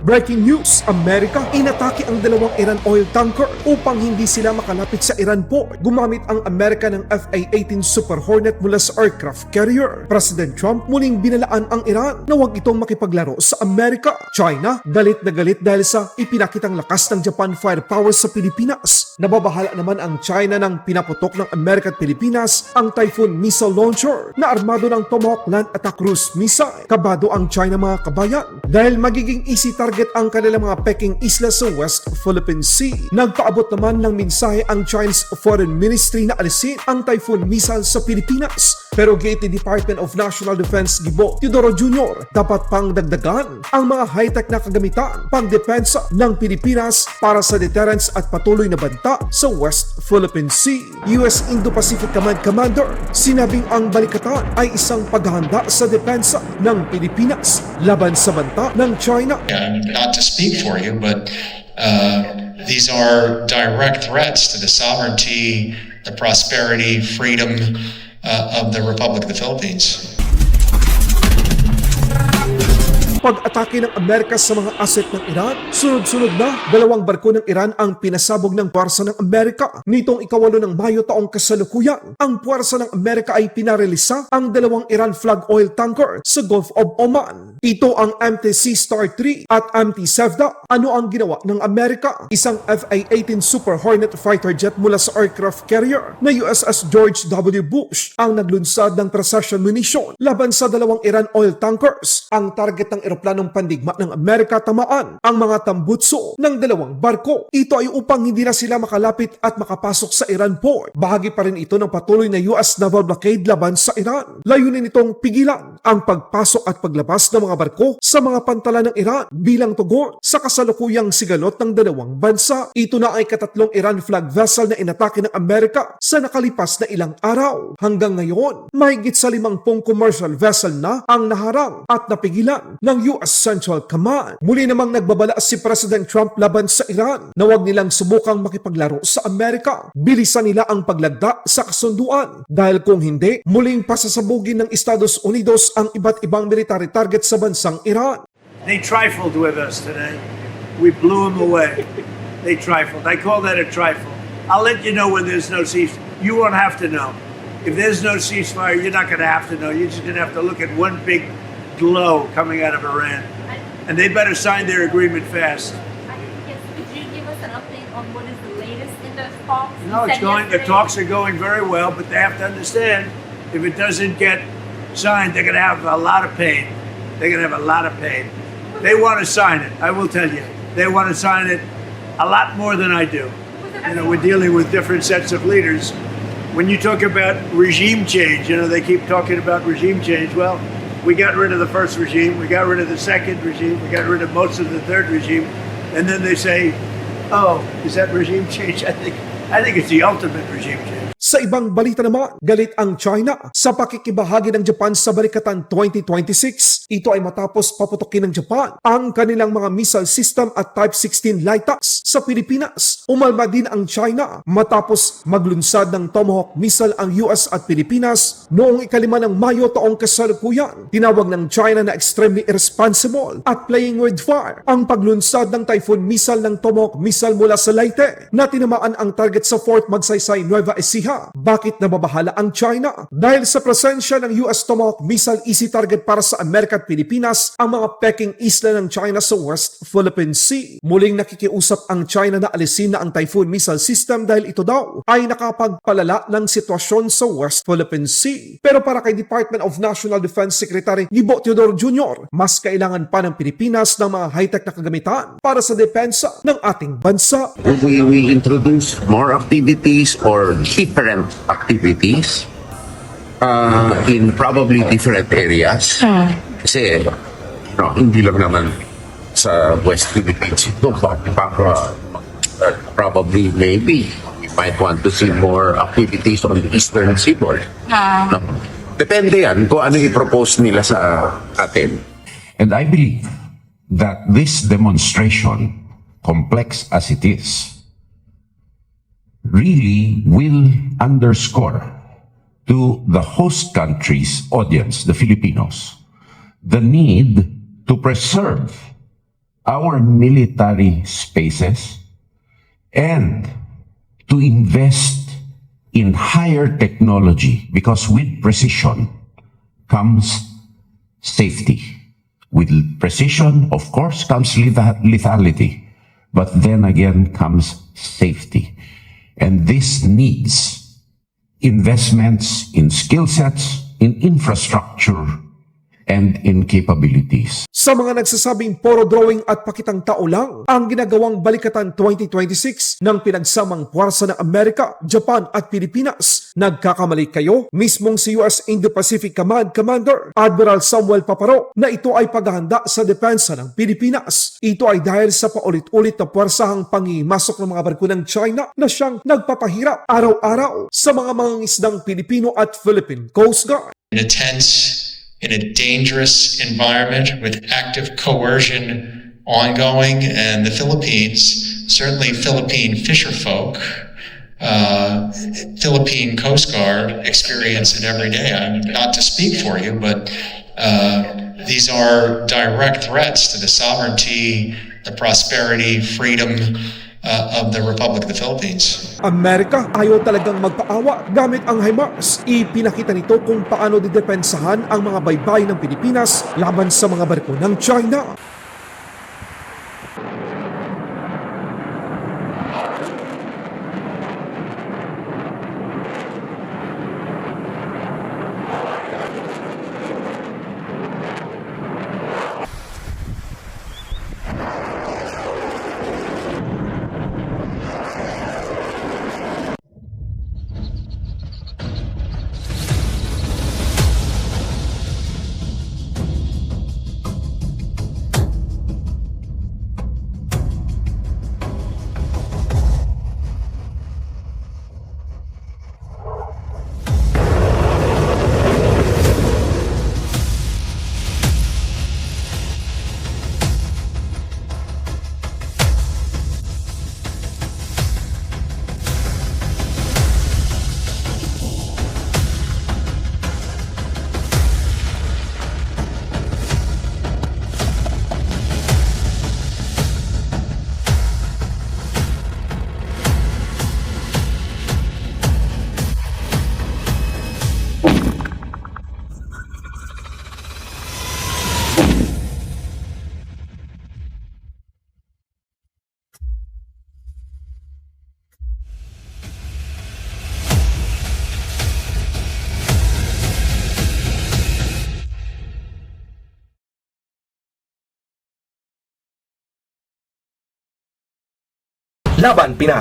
Breaking news, Amerika inatake ang dalawang Iran oil tanker upang hindi sila makalapit sa Iran port. Gumamit ang Amerika ng FA-18 Super Hornet mula sa aircraft carrier. President Trump muling binalaan ang Iran na huwag itong makipaglaro sa Amerika. China, galit na galit dahil sa ipinakitang lakas ng Japan firepower sa Pilipinas. Nababahala naman ang China nang pinaputok ng Amerika at Pilipinas ang Typhoon missile launcher na armado ng Tomahawk land attack cruise missile. Kabado ang China mga kabayan dahil magiging easy target ang kanilang mga peking isla sa West Philippine Sea. Nagpaabot naman ng mensahe ang Chinese Foreign Ministry na alisin ang Typhoon missile sa Pilipinas. Pero gate ni Department of National Defense Gibo Teodoro Jr. dapat pang dagdagan ang mga high-tech na kagamitan pang-depensa ng Pilipinas para sa deterrence at patuloy na banta sa West Philippine Sea. US Indo-Pacific Command Commander sinabing ang balikatan ay isang paghahanda sa depensa ng Pilipinas laban sa banta ng China. Not to speak for you, but these are direct threats to the sovereignty, the prosperity, freedom of the Republic of the Philippines. Pag-atake ng Amerika sa mga asset ng Iran, sunod-sunod na dalawang barko ng Iran ang pinasabog ng puwersa ng Amerika. Nitong ika-8 ng Mayo taong kasalukuyan, ang puwersa ng Amerika ay pinarelisa ang dalawang Iran flag oil tanker sa Gulf of Oman. Ito ang MT Sea Star 3 at MT Sevda. Ano ang ginawa ng Amerika? Isang FA-18 Super Hornet fighter jet mula sa aircraft carrier na USS George W. Bush ang naglunsad ng precision munition laban sa dalawang Iran oil tankers. Ang target ng eroplanong pandigma ng Amerika tamaan ang mga tambutso ng dalawang barko. Ito ay upang hindi na sila makalapit at makapasok sa Iran port. Bahagi pa rin ito ng patuloy na US naval blockade laban sa Iran. Layunin nitong pigilan ang pagpasok at paglabas ng mga barko sa mga pantalan ng Iran bilang tugon sa kasalukuyang sigalot ng dalawang bansa. Ito na ay katatlong Iran flag vessel na inatake ng Amerika sa nakalipas na ilang araw. Hanggang ngayon, mahigit sa 50 commercial vessel na ang naharang at napigilan ng US Central Command. Muli namang nagbabala si President Trump laban sa Iran na huwag nilang subukang makipaglaro sa Amerika. Bilisan nila ang paglagda sa kasunduan dahil kung hindi, muling pasasabugin ng Estados Unidos ang iba't ibang military target sa bansang Iran. They trifled with us today. We blew them away. They trifled. I call that a trifle. I'll let you know when there's no ceasefire. You won't have to know. If there's no ceasefire, you're not going to have to know. You're just going to have to look at one big glow coming out of Iran. And they better sign their agreement fast. Yes, could you give us an update on what is the latest in those talks? No, it's going. The talks are going very well, but they have to understand if it doesn't get signed, they're going to have a lot of pain. They're going to have a lot of pain. They want to sign it. I will tell you, they want to sign it a lot more than I do. You know, we're dealing with different sets of leaders. When you talk about regime change, you know, they keep talking about regime change. Well, we got rid of the first regime, we got rid of the second regime, we got rid of most of the third regime, and then they say, oh, is that regime change? I think it's the ultimate regime change. Sa ibang balita naman, galit ang China sa pakikibahagi ng Japan sa Balikatan 2026. Ito ay matapos paputokin ng Japan ang kanilang mga missile system at Type 16 LITAS sa Pilipinas. Umalma din ang China matapos maglunsad ng Tomahawk missile ang US at Pilipinas noong 5 ng Mayo taong kasalukuyan. Tinawag ng China na extremely irresponsible at playing with fire ang paglunsad ng Typhoon missile ng Tomahawk missile mula sa Leyte na tinamaan ang target sa Fort Magsaysay, Nueva Ecija. Bakit nababahala ang China? Dahil sa presensya ng US Tomahawk missile easy target para sa Amerika at Pilipinas ang mga peking isla ng China sa West Philippine Sea. Muling nakikiusap ang China na alisin na ang Typhoon missile system dahil ito daw ay nakapagpalala ng sitwasyon sa West Philippine Sea. Pero para kay Department of National Defense Secretary Gibo Teodoro Jr., mas kailangan pa ng Pilipinas ng mga high-tech na kagamitan para sa depensa ng ating bansa. We introduce more activities or different activities in probably different areas. Kasi hindi lang naman sa West Philippines ito, probably maybe we might want to see more activities on the Eastern Seaboard. No? Depende yan kung ano i-propose nila sa atin. And I believe that this demonstration, complex as it is, really will underscore to the host country's audience, the Filipinos, the need to preserve our military spaces and to invest in higher technology, because with precision comes safety. With precision, of course, comes lethality, but then again comes safety. And this needs investments in skill sets, in infrastructure, and in capabilities. Sa mga nagsasabing puro drawing at pakitang tao lang ang ginagawang Balikatan 2026 ng pinagsamang puwersa ng Amerika, Japan at Pilipinas, nagkakamali kayo. Mismong si US Indo-Pacific Command Commander Admiral Samuel Paparo na ito ay paghahanda sa depensa ng Pilipinas. Ito ay dahil sa paulit-ulit na puwersahang pangimasok ng mga barko ng China na siyang nagpapahirap araw-araw sa mga mangingisdang Pilipino at Philippine Coast Guard. In a tense, in a dangerous environment with active coercion ongoing, and the Philippines, certainly Philippine fisherfolk, Philippine Coast Guard experience it every day. I'm not to speak for you, but these are direct threats to the sovereignty, the prosperity, freedom of the Republic of the Philippines. Amerika ayaw talagang magpaawa gamit ang HIMARS. Ipinakita nito kung paano didepensahan ang mga baybay ng Pilipinas laban sa mga barko ng China. Laban Pinas.